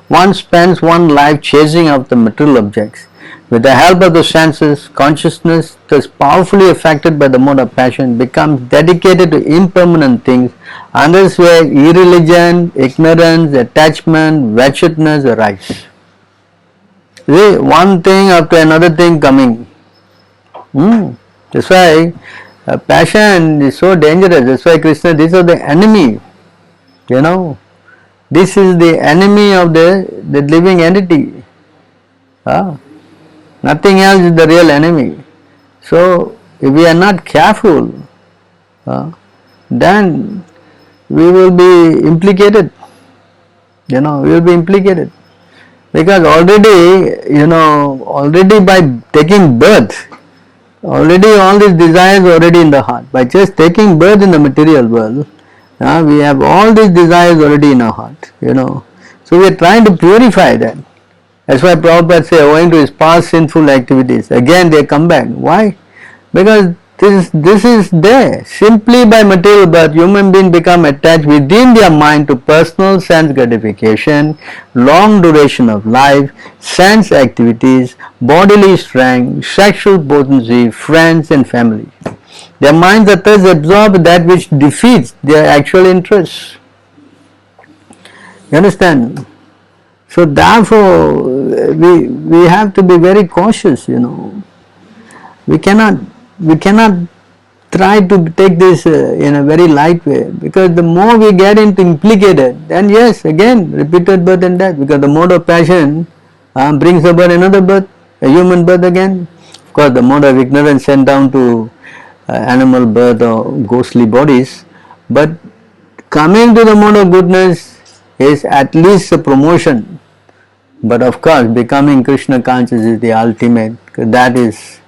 one spends one life chasing after material objects. With the help of the senses, consciousness, thus powerfully affected by the mode of passion, becomes dedicated to impermanent things, and this way irreligion, ignorance, attachment, wretchedness arise. See, one thing after another thing coming. That's why passion is so dangerous. That's why Krishna, these are the enemy. This is the enemy of the living entity. Nothing else is the real enemy. So, if we are not careful, then we will be implicated. We will be implicated. Because already by taking birth, already all these desires are already in the heart. By just taking birth in the material world, we have all these desires already in our heart. So we are trying to purify that. That's why Prabhupada says, owing to his past sinful activities, again they come back. Why? Because this is there. Simply by material birth, human beings become attached within their mind to personal sense gratification, long duration of life, sense activities, bodily strength, sexual potency, friends and family. Their minds are thus absorbed in that which defeats their actual interests. You understand? So therefore, we have to be very cautious. We cannot try to take this in a very light way, because the more we get into implicated, then yes, again repeated birth and death, because the mode of passion brings about another birth, a human birth again. Of course, the mode of ignorance sent down to animal birth or ghostly bodies, but coming to the mode of goodness is at least a promotion. But of course, becoming Krishna conscious is the ultimate. That is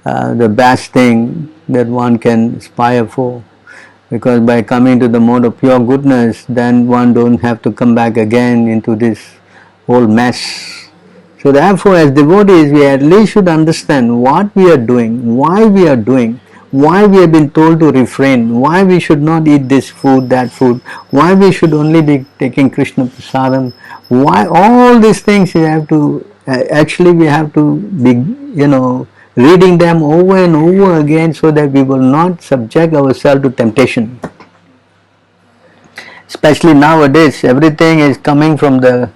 the best thing that one can aspire for. Because by coming to the mode of pure goodness, then one don't have to come back again into this whole mess. So therefore, as devotees, we at least should understand what we are doing, why we are doing, why we have been told to refrain, why we should not eat this food, that food, why we should only be taking Krishna Prasadam, why all these things we have to, we have to be, reading them over and over again, so that we will not subject ourselves to temptation. Especially nowadays, everything is coming from the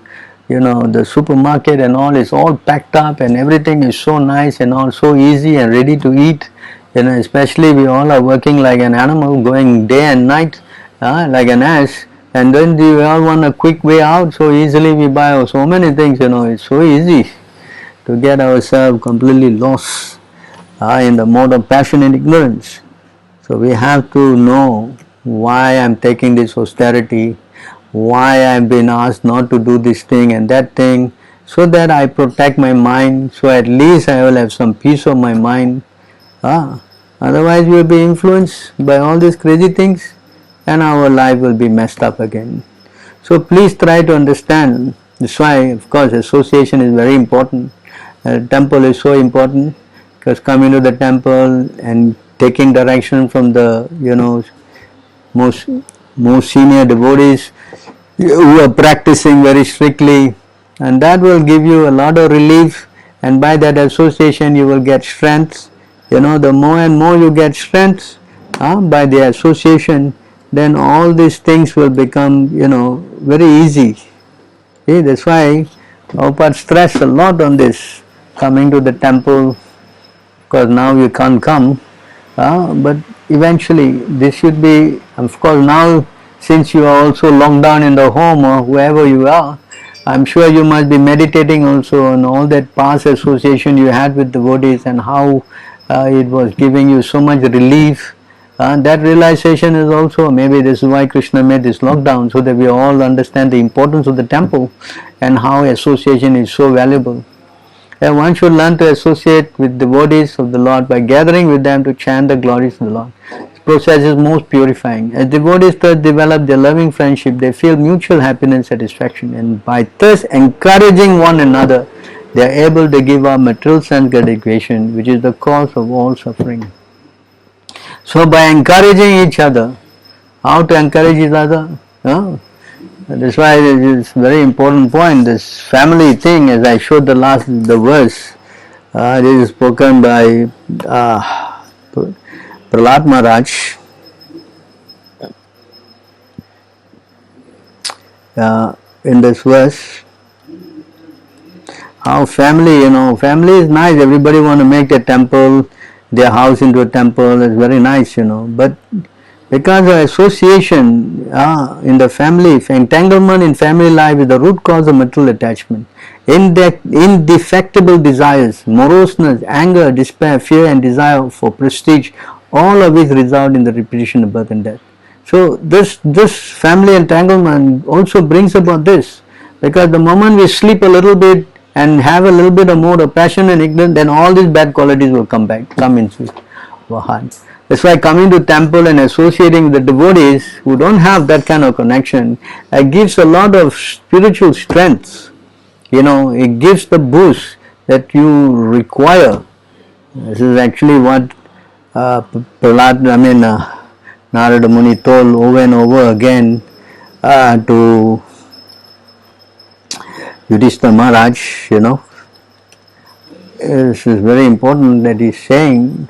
supermarket and all is all packed up, and everything is so nice and all so easy and ready to eat. Especially we all are working like an animal, going day and night like an ass, and then we all want a quick way out, so easily we buy so many things. It's so easy to get ourselves completely lost in the mode of passion and ignorance. So we have to know why I am taking this austerity, why I have been asked not to do this thing and that thing, so that I protect my mind, so at least I will have some peace of my mind. Otherwise we will be influenced by all these crazy things, and our life will be messed up again. So please try to understand. That's why, of course, association is very important. Temple is so important, because coming to the temple and taking direction from the most senior devotees who are practicing very strictly, and that will give you a lot of relief, and by that association you will get strength. The more and more you get strength by the association, then all these things will become very easy. See, that's why Prabhupada stressed a lot on this, coming to the temple, because now you can't come, but eventually this should be, of course now since you are also locked down in the home or whoever you are, I'm sure you must be meditating also on all that past association you had with devotees, and how it was giving you so much relief. That realization is also, maybe this is why Krishna made this lockdown, so that we all understand the importance of the temple and how association is so valuable. And one should learn to associate with devotees of the Lord by gathering with them to chant the glories of the Lord. This process is most purifying. As devotees thus develop their loving friendship, they feel mutual happiness and satisfaction, and by thus encouraging one another, they are able to give up material sense gratification, which is the cause of all suffering. So by encouraging each other, how to encourage each other? Huh? That's why it is very important point. This family thing, as I showed the verse, this is spoken by Prahlad Maharaj. In this verse, how family, family is nice. Everybody want to make a temple, their house into a temple. It's very nice, But because of association in the family, entanglement in family life is the root cause of material attachment. Indefectible desires, moroseness, anger, despair, fear and desire for prestige, all of which result in the repetition of birth and death. So this family entanglement also brings about this, because the moment we sleep a little bit and have a little bit of more of passion and ignorance, then all these bad qualities will come into our heart. That's why coming to temple and associating with the devotees who don't have that kind of connection, it gives a lot of spiritual strength. It gives the boost that you require. This is actually what Narada Muni told over and over again to Yudhishthira Maharaj. This is very important that he's saying.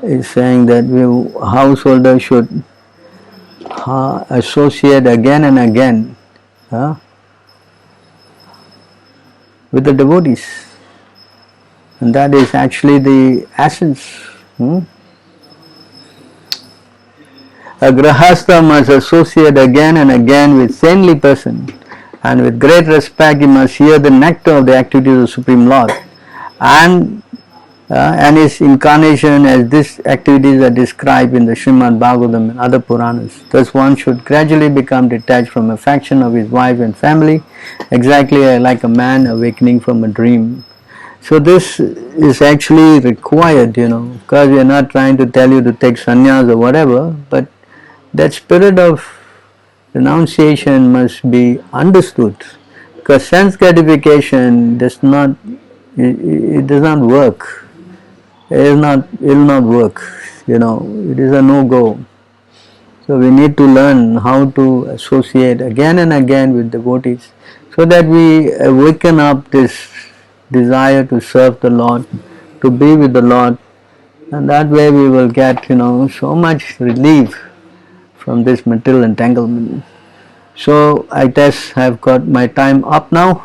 He's saying that householders should associate again and again with the devotees, and that is actually the essence. A grahastha must associate again and again with saintly person, and with great respect he must hear the nectar of the activities of the Supreme Lord, and his incarnation as these activities are described in the Srimad Bhagavatam and other Puranas. Thus one should gradually become detached from affection of his wife and family, exactly like a man awakening from a dream. So this is actually required, because we are not trying to tell you to take sannyas or whatever, but that spirit of renunciation must be understood, because sense gratification does not work. It will not work, it is a no-go. So we need to learn how to associate again and again with devotees, so that we awaken up this desire to serve the Lord, to be with the Lord, and that way we will get, so much relief from this material entanglement. So I guess I've got my time up now.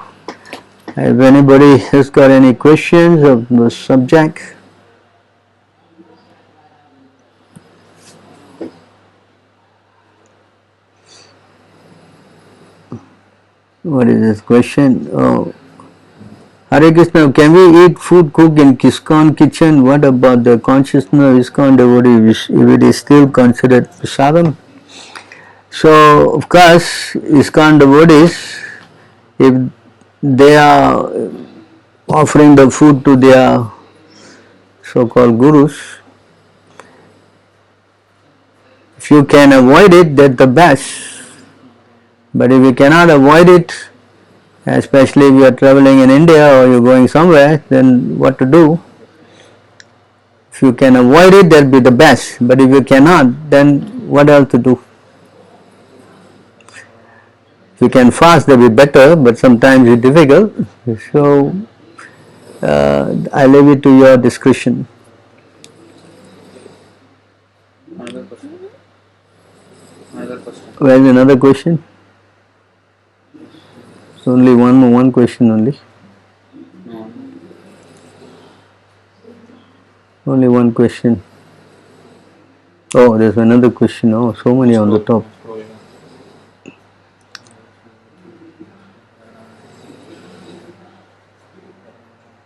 If anybody has got any questions of the subject. What is this question? Oh, Hare Krishna, can we eat food cooked in ISKCON kitchen? What about the consciousness of ISKCON devotee if it is still considered Prasadam? So, of course, ISKCON devotees, if they are offering the food to their so-called gurus, if you can avoid it, that's the best. But if you cannot avoid it, especially if you are traveling in India or you are going somewhere, then what to do? If you can avoid it, that will be the best. But if you cannot, then what else to do? If you can fast, that will be better, but sometimes it's difficult. So I leave it to your discretion. Another question. Where is another question? It's only one question only. No. Only one question. Oh, there's another question. Oh, so many on the top.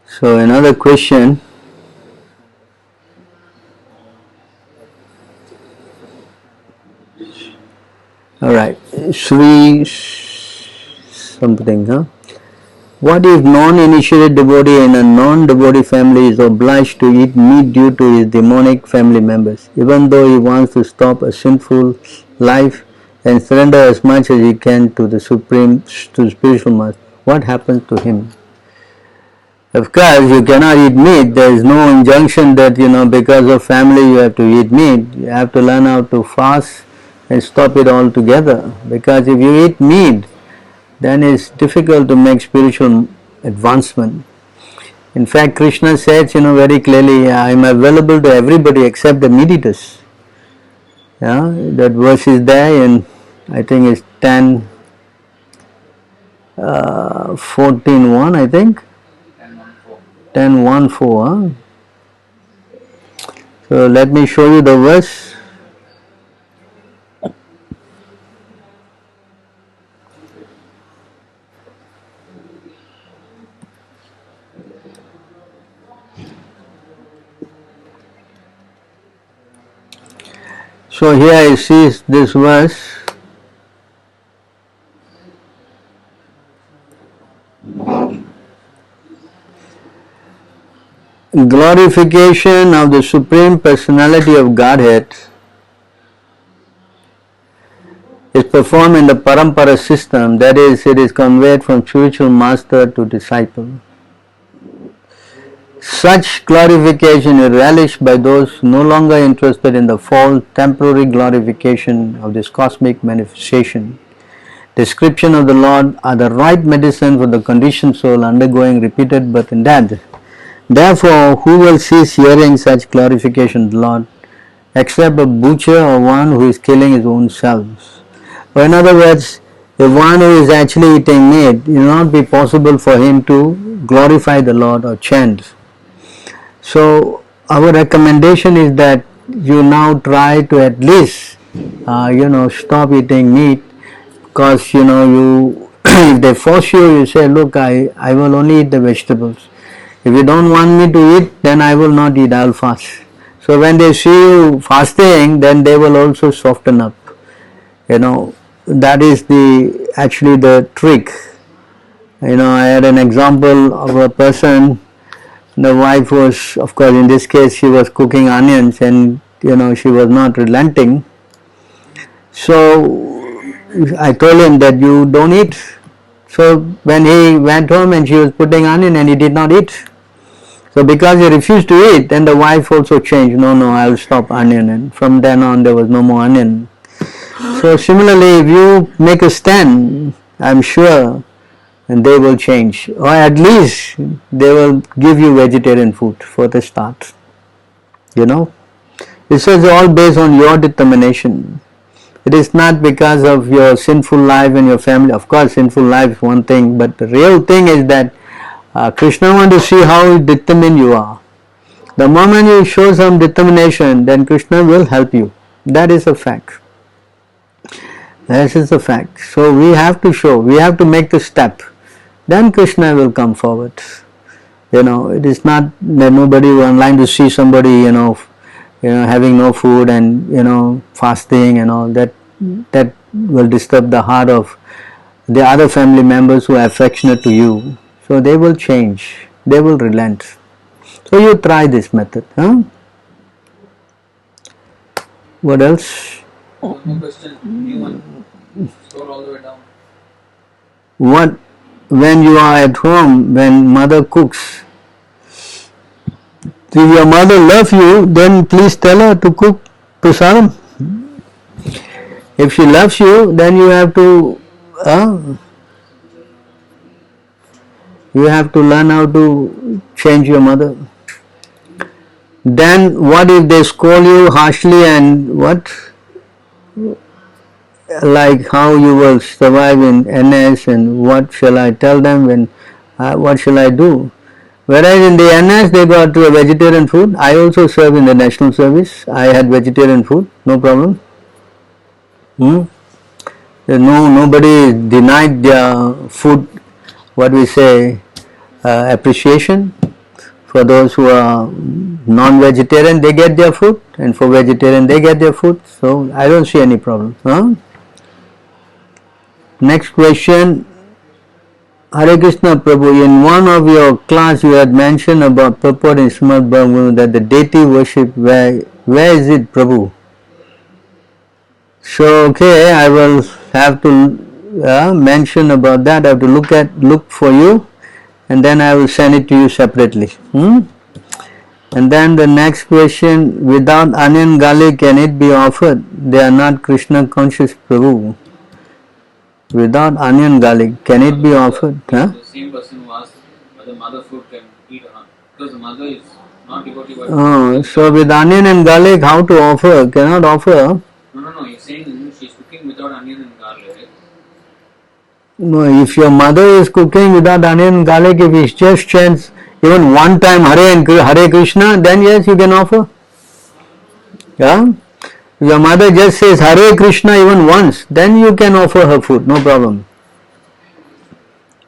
So another question. Alright, Sri something, What if non-initiated devotee in a non-devotee family is obliged to eat meat due to his demonic family members? Even though he wants to stop a sinful life, and surrender as much as he can to the Supreme, to spiritual Master, what happens to him? Of course, you cannot eat meat. There is no injunction that, because of family you have to eat meat. You have to learn how to fast and stop it altogether. Because if you eat meat, then it's difficult to make spiritual advancement. In fact, Krishna says, very clearly, I am available to everybody except the meat eaters. Yeah, that verse is there in, I think it's 10, 14:1, I think. 10:1-4. So let me show you the verse. So here I see this verse. Glorification of the Supreme Personality of Godhead is performed in the Parampara system, that is, it is conveyed from spiritual master to disciple. Such glorification is relished by those no longer interested in the false temporary glorification of this cosmic manifestation. Description of the Lord are the right medicine for the conditioned soul undergoing repeated birth and death. Therefore, who will cease hearing such glorification of the Lord except a butcher or one who is killing his own self? Or in other words, if one who is actually eating meat, it will not be possible for him to glorify the Lord or chant. So, our recommendation is that you now try to at least, stop eating meat, because, you if they force you, you say, look, I will only eat the vegetables. If you don't want me to eat, then I will not eat, I will fast. So when they see you fasting, then they will also soften up. That is actually the trick. I had an example of a person, the wife was, of course in this case she was cooking onions, and she was not relenting. So I told him that you don't eat. So when he went home and she was putting onion and he did not eat. So because he refused to eat, then the wife also changed. No, I will stop onion. And from then on there was no more onion. So similarly, if you make a stand, I am sure and they will change. Or at least they will give you vegetarian food for the start. This is all based on your determination. It is not because of your sinful life and your family. Of course, sinful life is one thing, but the real thing is that Krishna wants to see how determined you are. The moment you show some determination, then Krishna will help you. That is a fact. This is a fact. So we have to show, we have to make the step. Then Krishna will come forward. It is not that nobody will online to see somebody, having no food and fasting and all that. That will disturb the heart of the other family members who are affectionate to you. So they will change, they will relent. So you try this method. What else? One more question, new one. Scroll all the way down. What, when you are at home, when mother cooks, if your mother loves you, then please tell her to cook prasadam. If she loves you, then you have to learn how to change your mother. Then what if they scold you harshly, and what? Like how you will survive in NS, and what shall I tell them when, what shall I do? Whereas in the NS they got to a vegetarian food. I also serve in the national service. I had vegetarian food, no problem. Nobody denied their food, what we say, appreciation. For those who are non-vegetarian, they get their food, and for vegetarian, they get their food. So I don't see any problem. Next question. Hare Krishna Prabhu, in one of your class you had mentioned about purport in Srimad Bhagavatam that the deity worship, where is it, Prabhu? So okay, I will have to mention about that. I have to look for you, and then I will send it to you separately. And then the next question: without onion garlic, can it be offered? They are not Krishna conscious, Prabhu. Without onion garlic, can it be offered? The same person who asked whether mother food can eat or not, because the mother is not devotee. Oh, so with onion and garlic, how to offer? Cannot offer. No. You're saying she's cooking without onion and garlic. No, if your mother is cooking without onion and garlic, if it's just chance even one time Hare Krishna, then yes, you can offer. Yeah? If your mother just says Hare Krishna even once, then you can offer her food, no problem.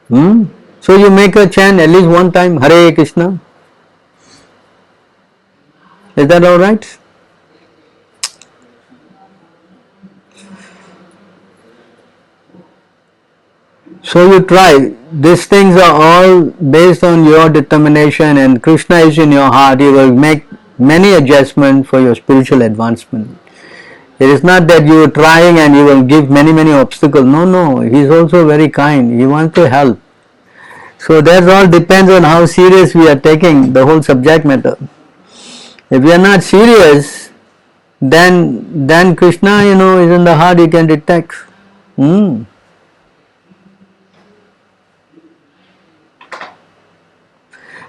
So you make her chant at least one time Hare Krishna. Is that alright? So you try. These things are all based on your determination, and Krishna is in your heart. He will make many adjustments for your spiritual advancement. It is not that you are trying and you will give many obstacles. No. He is also very kind. He wants to help. So that all depends on how serious we are taking the whole subject matter. If we are not serious, then Krishna, is in the heart. He can detect.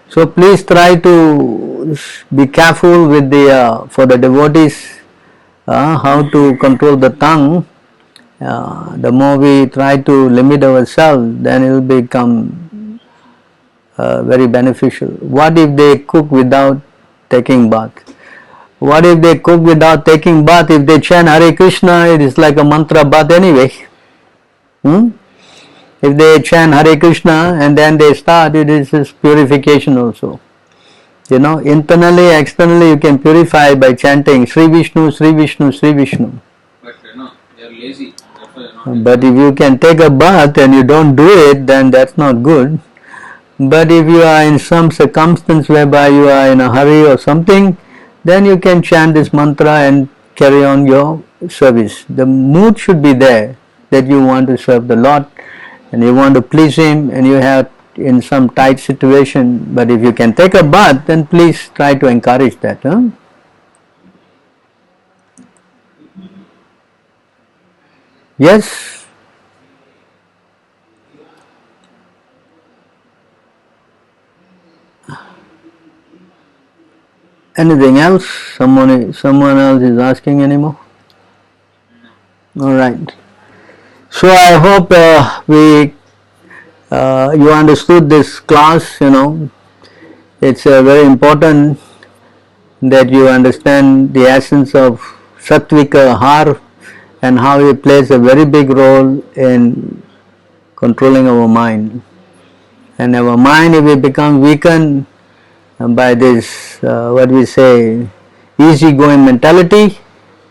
So please try to be careful with for the devotees how to control the tongue. The more we try to limit ourselves, then it will become very beneficial. What if they cook without taking bath? What if they cook without taking bath? If they chant Hare Krishna, it is like a mantra bath anyway. If they chant Hare Krishna and then they start, it is purification also. Internally, externally you can purify by chanting Sri Vishnu, Sri Vishnu, Sri Vishnu. But they are lazy. But if you can take a bath and you don't do it, then that's not good. But if you are in some circumstance whereby you are in a hurry or something, then you can chant this mantra and carry on your service. The mood should be there that you want to serve the Lord and you want to please Him, and you have in some tight situation. But if you can take a bath, then please try to encourage that. Yes? Anything else? Someone else is asking anymore? All right. So I hope you understood this class. It's very important that you understand the essence of Sattvika Ahar and how it plays a very big role in controlling our mind. And our mind, if it becomes weakened by this, easygoing mentality,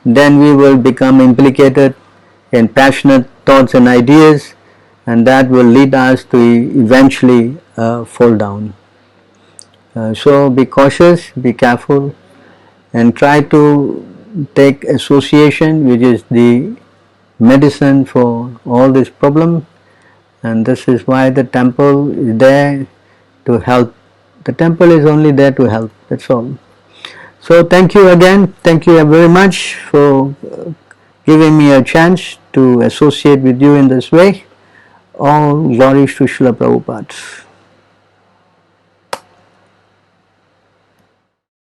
then we will become implicated in passionate thoughts and ideas, and that will lead us to eventually fall down. So be cautious, be careful, and try to take association, which is the medicine for all this problem. And this is why the temple is there to help. The temple is only there to help, that's all. So thank you again, thank you very much for giving me a chance to associate with you in this way. All glories to Srila Prabhupada.